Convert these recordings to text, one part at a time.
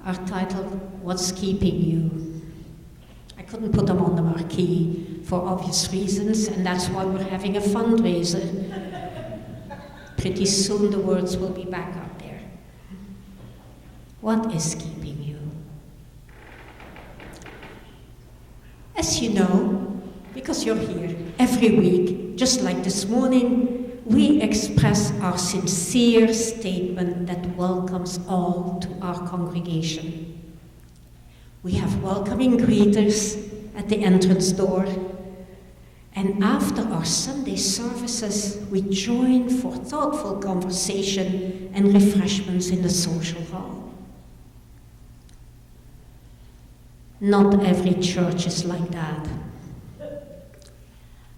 are titled, What's Keeping You? I couldn't put them on the marquee for obvious reasons, and that's why we're having a fundraiser. Pretty soon the words will be back up there. What is keeping you? As you know, because you're here every week, just like this morning, we express our sincere statement that welcomes all to our congregation. We have welcoming greeters at the entrance door, and after our Sunday services, we join for thoughtful conversation and refreshments in the social hall. Not every church is like that.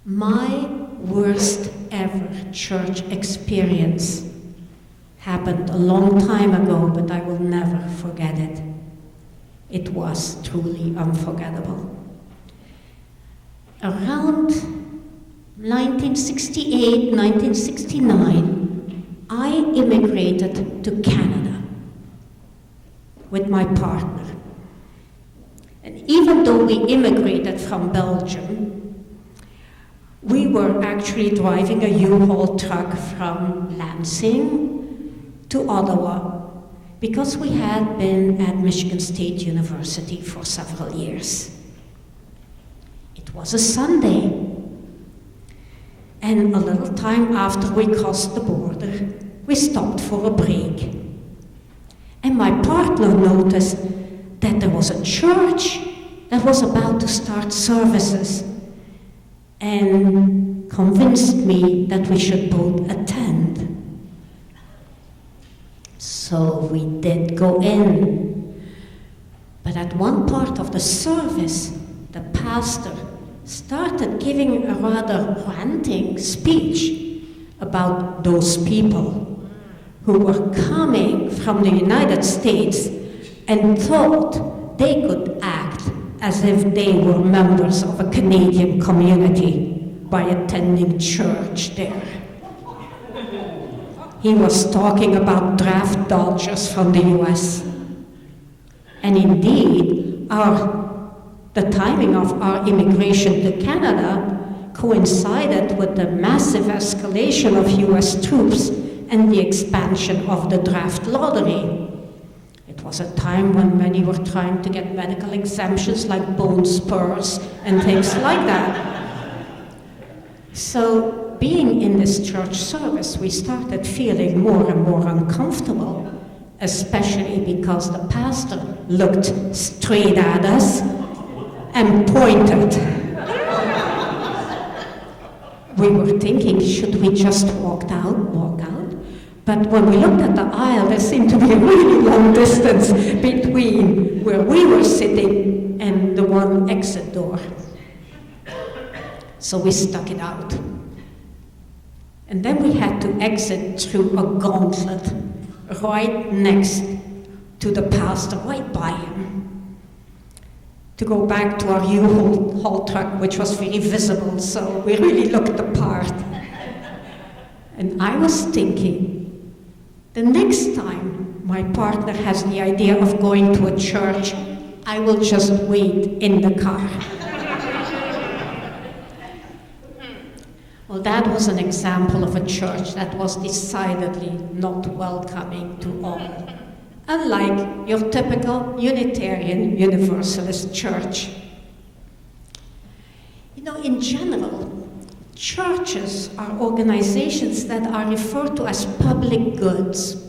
My worst ever church experience happened a long time ago, but I will never forget it. It was truly unforgettable. Around 1968, 1969, I immigrated to Canada with my partner. And even though we immigrated from Belgium, we were actually driving a U-Haul truck from Lansing to Ottawa because we had been at Michigan State University for several years. It was a Sunday, and a little time after we crossed the border, we stopped for a break. And my partner noticed that there was a church that was about to start services, and convinced me that we should both attend. So we did go in. But at one part of the service, the pastor started giving a rather ranting speech about those people who were coming from the United States and thought they could act as if they were members of a Canadian community by attending church there. He was talking about draft dodgers from the US. And indeed, the timing of our immigration to Canada coincided with the massive escalation of US troops and the expansion of the draft lottery. It was a time when many were trying to get medical exemptions like bone spurs and things like that. So being in this church service, we started feeling more and more uncomfortable, especially because the pastor looked straight at us and pointed. We were thinking, should we just walk out? But when we looked at the aisle, there seemed to be a really long distance between where we were sitting and the one exit door. So we stuck it out. And then we had to exit through a gauntlet right next to the pastor, right by him, to go back to our U-Haul truck, which was very visible, so we really looked the part. And I was thinking, the next time my partner has the idea of going to a church, I will just wait in the car. Well, that was an example of a church that was decidedly not welcoming to all, unlike your typical Unitarian Universalist church. You know, in general, churches are organizations that are referred to as public goods.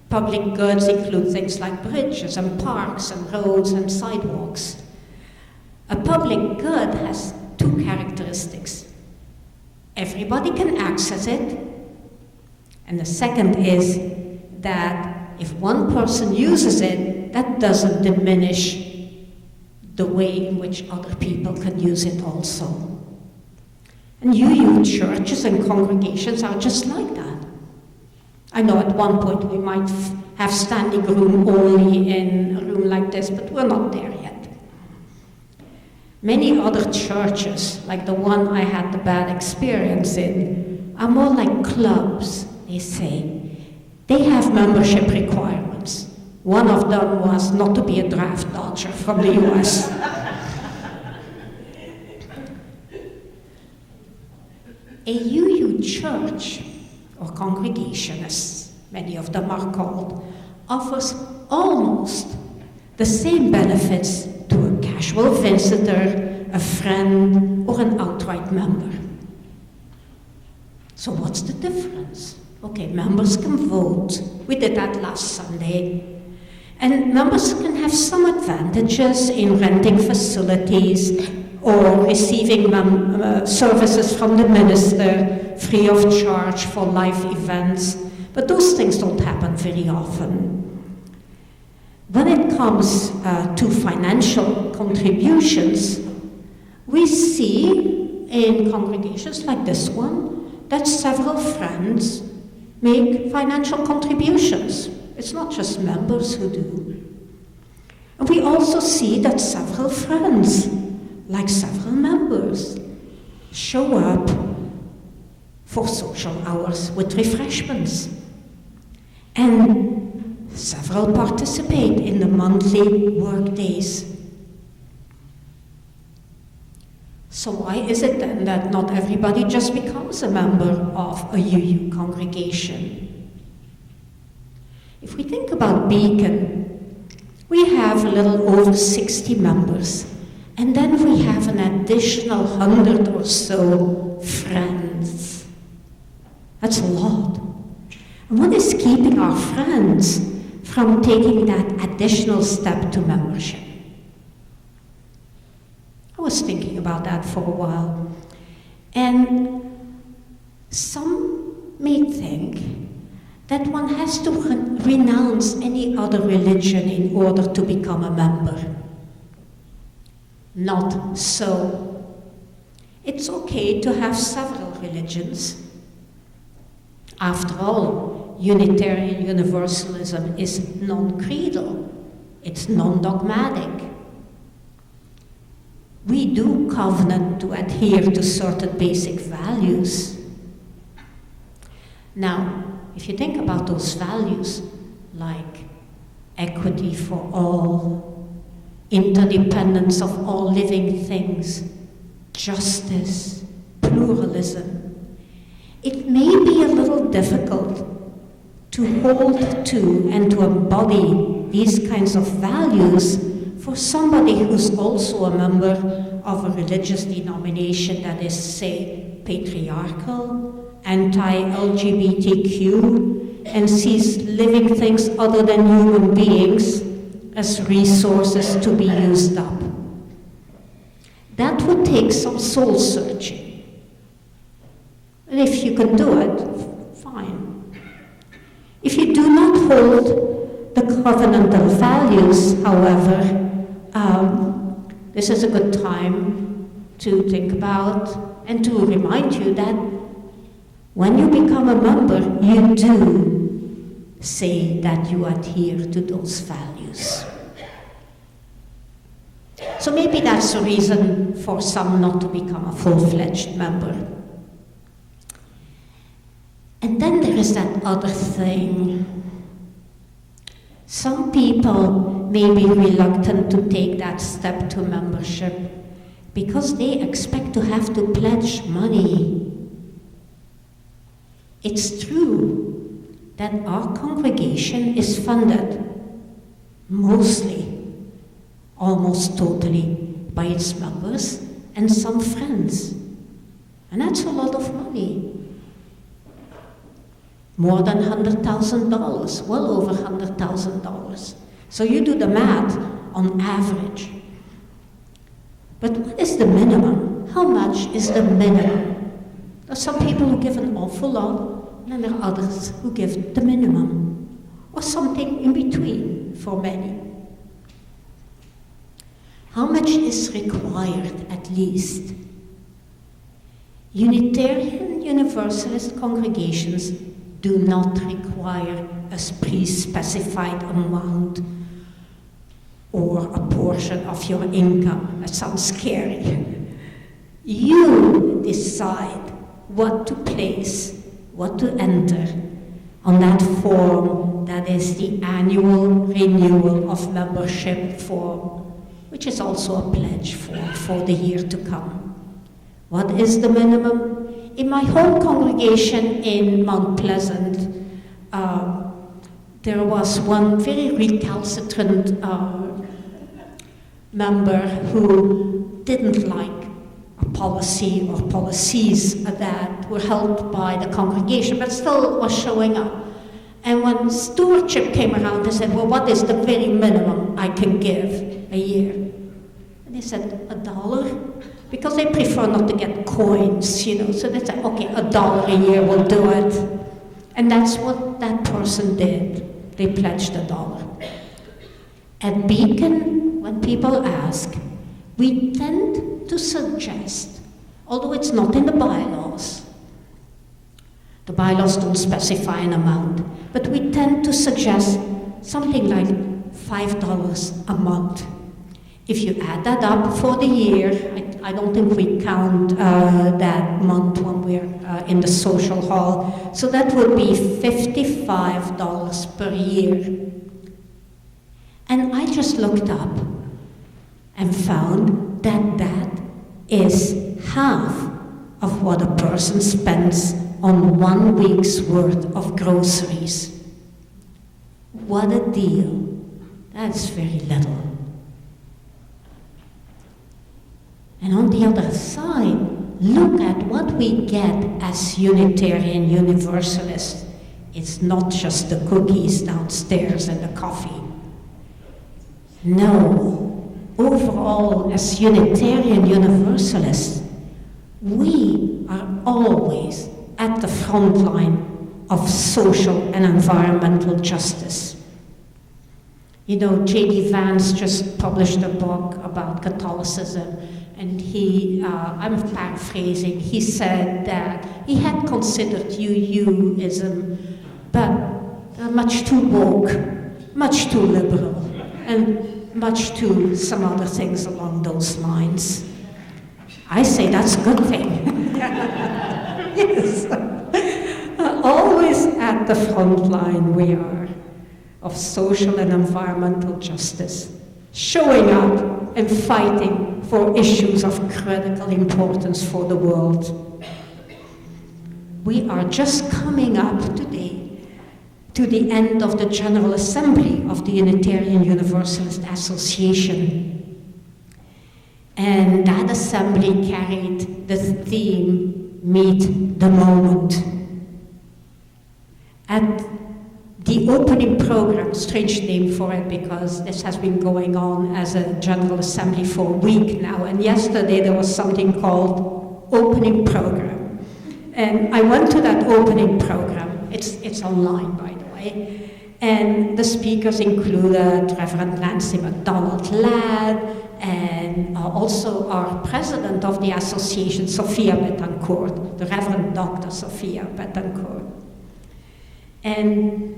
Public goods include things like bridges and parks and roads and sidewalks. A public good has two characteristics. Everybody can access it, and the second is that if one person uses it, that doesn't diminish the way in which other people can use it also. And UU churches and congregations are just like that. I know at one point we might have standing room only in a room like this, but we're not there yet. Many other churches, like the one I had the bad experience in, are more like clubs, they say. They have membership requirements. One of them was not to be a draft dodger from the US. A UU church, or congregation as many of them are called, offers almost the same benefits to a casual visitor, a friend, or an outright member. So what's the difference? Okay, members can vote. We did that last Sunday. And members can have some advantages in renting facilities or receiving services from the minister free of charge for live events. But those things don't happen very often. When it comes to financial contributions, we see in congregations like this one that several friends make financial contributions. It's not just members who do. And we also see that several friends, like several members, show up for social hours with refreshments. And several participate in the monthly work days. So why is it then that not everybody just becomes a member of a UU congregation? If we think about Beacon, we have a little over 60 members, and then we have an additional 100 or so friends. That's a lot. And what is keeping our friends from taking that additional step to membership? I was thinking about that for a while. And some may think that one has to renounce any other religion in order to become a member. Not so. It's okay to have several religions. After all, Unitarian Universalism is non-creedal. It's non-dogmatic. We do covenant to adhere to certain basic values. Now, if you think about those values, like equity for all, interdependence of all living things, justice, pluralism, it may be a little difficult to hold to and to embody these kinds of values for somebody who's also a member of a religious denomination that is, say, patriarchal, anti-LGBTQ, and sees living things other than human beings as resources to be used up. That would take some soul searching. And if you can do it, fine. If you do not hold the covenantal values, however, this is a good time to think about and to remind you that when you become a member, you do say that you adhere to those values. So maybe that's a reason for some not to become a full-fledged member. And then there is that other thing. Some people may be reluctant to take that step to membership because they expect to have to pledge money. It's true that our congregation is funded mostly, almost totally, by its members and some friends. And that's a lot of money. More than $100,000, well over $100,000. So you do the math on average. But what is the minimum? How much is the minimum? There are some people who give an awful lot, and then there are others who give the minimum, or something in between for many. How much is required at least? Unitarian Universalist congregations do not require a pre-specified amount or a portion of your income. That sounds scary. You decide what to place, what to enter on that form that is the annual renewal of membership form, which is also a pledge for the year to come. What is the minimum? In my home congregation in Mount Pleasant, there was one very recalcitrant member who didn't like a policy or policies that were held by the congregation, but still was showing up. And when stewardship came around, they said, well, what is the very minimum I can give a year? And they said, $1, because they prefer not to get coins, you know. So they said, okay, $1 a year will do it. And that's what that person did. They pledged $1. At Beacon, when people ask, we tend to suggest, although it's not in the bylaws don't specify an amount, but we tend to suggest something like $5 a month. If you add that up for the year, I don't think we count that month when we're in the social hall, so that would be $55 per year. And I just looked up and found that that is half of what a person spends on 1 week's worth of groceries. What a deal. That's very little. And on the other side, look at what we get as Unitarian Universalists. It's not just the cookies downstairs and the coffee. No, overall, as Unitarian Universalists, we are always at the front line of social and environmental justice. You know, J.D. Vance just published a book about Catholicism, and I'm paraphrasing, he said that he had considered UUism, but much too woke, much too liberal, and much too some other things along those lines. I say that's a good thing. Yes. Always at the front line we are of social and environmental justice, showing up and fighting for issues of critical importance for the world. We are just coming up today to the end of the General Assembly of the Unitarian Universalist Association. And that assembly carried the theme, Meet the Moment. At the opening program, strange name for it because this has been going on as a General Assembly for a week now, and yesterday there was something called opening program. And I went to that opening program. It's online, by the way. And the speakers included Reverend Nancy MacDonald Ladd, and also our president of the association, Sophia Betancourt, the Reverend Dr. Sophia Betancourt. And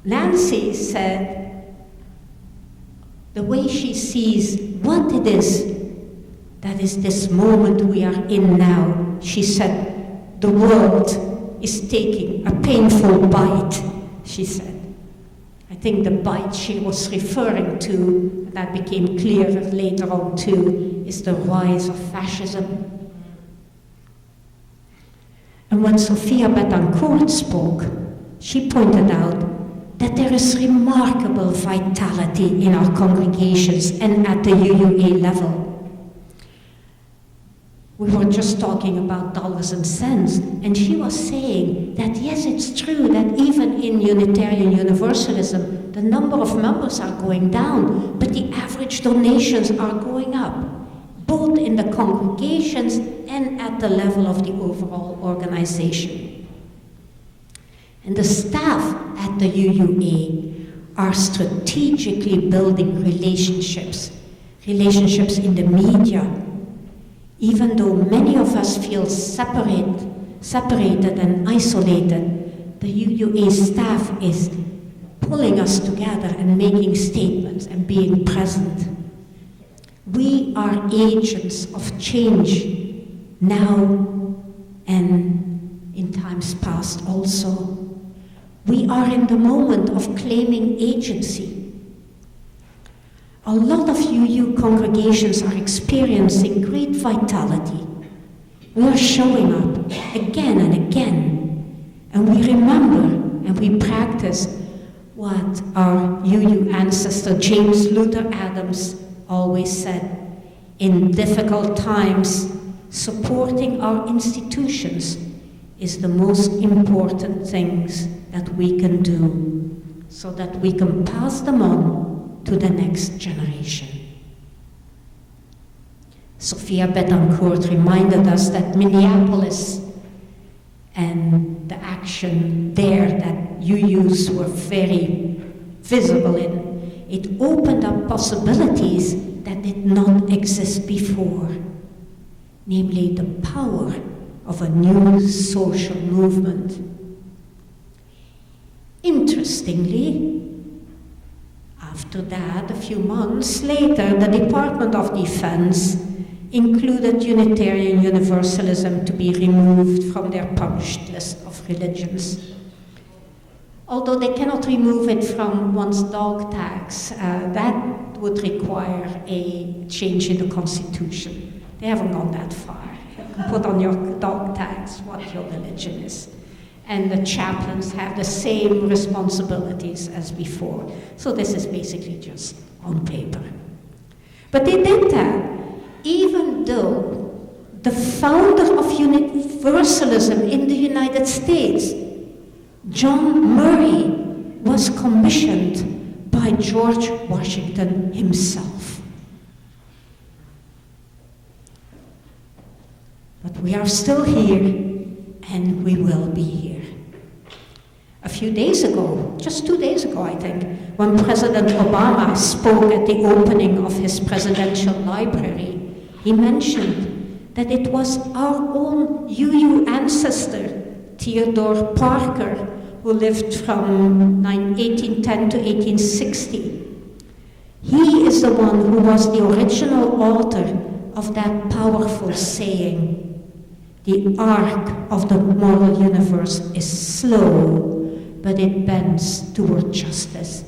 Nancy said the way she sees what it is that is this moment we are in now, she said, the world is taking a painful bite, she said. I think the bite she was referring to, that became clearer later on too, is the rise of fascism. And when Sophia Betancourt spoke, she pointed out that there is remarkable vitality in our congregations and at the UUA level. We were just talking about dollars and cents, and she was saying that yes, it's true that even in Unitarian Universalism, the number of members are going down, but the average donations are going up, both in the congregations and at the level of the overall organization. And the staff at the UUA are strategically building relationships in the media. Even though many of us feel separated and isolated, the UUA staff is pulling us together and making statements and being present. We are agents of change now and in times past also. We are in the moment of claiming agency. A lot of UU congregations are experiencing great vitality. We are showing up again and again, and we remember and we practice what our UU ancestor James Luther Adams always said: in difficult times, supporting our institutions is the most important things that we can do so that we can pass them on to the next generation. Sophia Betancourt reminded us that Minneapolis and the action there that UUs were very visible in, it opened up possibilities that did not exist before, namely the power of a new social movement. Interestingly, after that, a few months later, the Department of Defense included Unitarian Universalism to be removed from their published list of religions. Although they cannot remove it from one's dog tags, that would require a change in the Constitution. They haven't gone that far. You can put on your dog tags what your religion is. And the chaplains have the same responsibilities as before. So this is basically just on paper. But they did that even though the founder of Universalism in the United States, John Murray, was commissioned by George Washington himself. But we are still here, and we will be here. A few days ago, just 2 days ago, I think, when President Obama spoke at the opening of his presidential library, he mentioned that it was our own UU ancestor, Theodore Parker, who lived from 1810 to 1860. He is the one who was the original author of that powerful saying: the arc of the moral universe is slow, but it bends toward justice.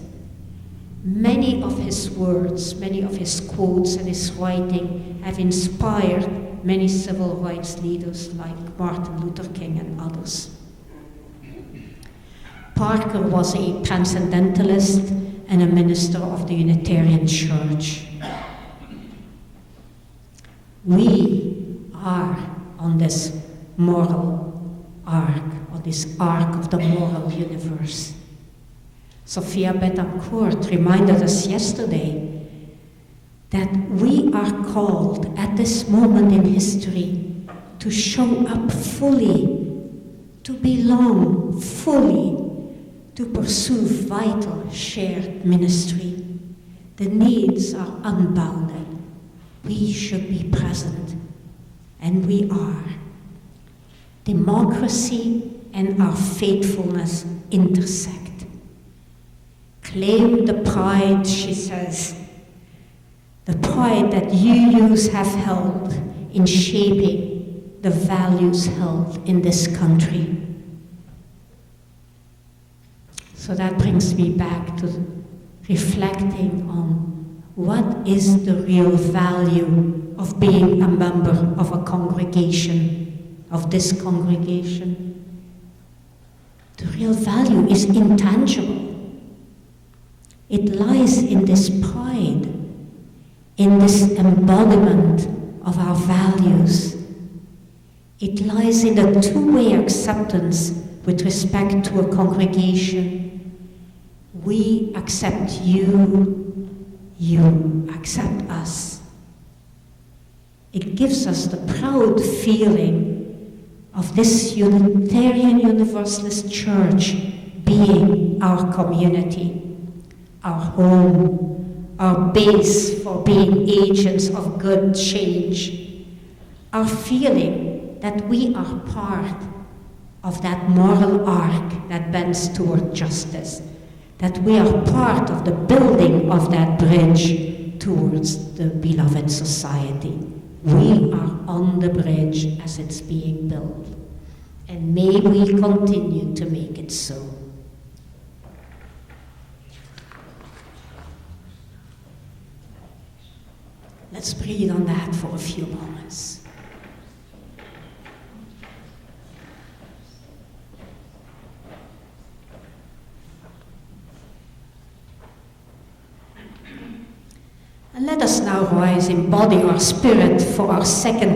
Many of his words, many of his quotes and his writing have inspired many civil rights leaders like Martin Luther King and others. Parker was a transcendentalist and a minister of the Unitarian Church. We are on this moral arc, or this arc of the moral universe. Sophia Betancourt reminded us yesterday that we are called at this moment in history to show up fully, to belong fully, to pursue vital shared ministry. The needs are unbounded. We should be present, and we are. Democracy and our faithfulness intersect. Claim the pride, she says, the pride that UUs have held in shaping the values held in this country. So that brings me back to reflecting on what is the real value of being a member of a congregation, of this congregation. The real value is intangible. It lies in this pride, in this embodiment of our values. It lies in the two-way acceptance with respect to a congregation. We accept you, you accept us. It gives us the proud feeling of this Unitarian Universalist Church being our community, our home, our base for being agents of good change, our feeling that we are part of that moral arc that bends toward justice, that we are part of the building of that bridge towards the beloved society. We are on the bridge as it's being built, and may we continue to make it so. Let's breathe on that for a few moments. And let us now rise in body or spirit for our second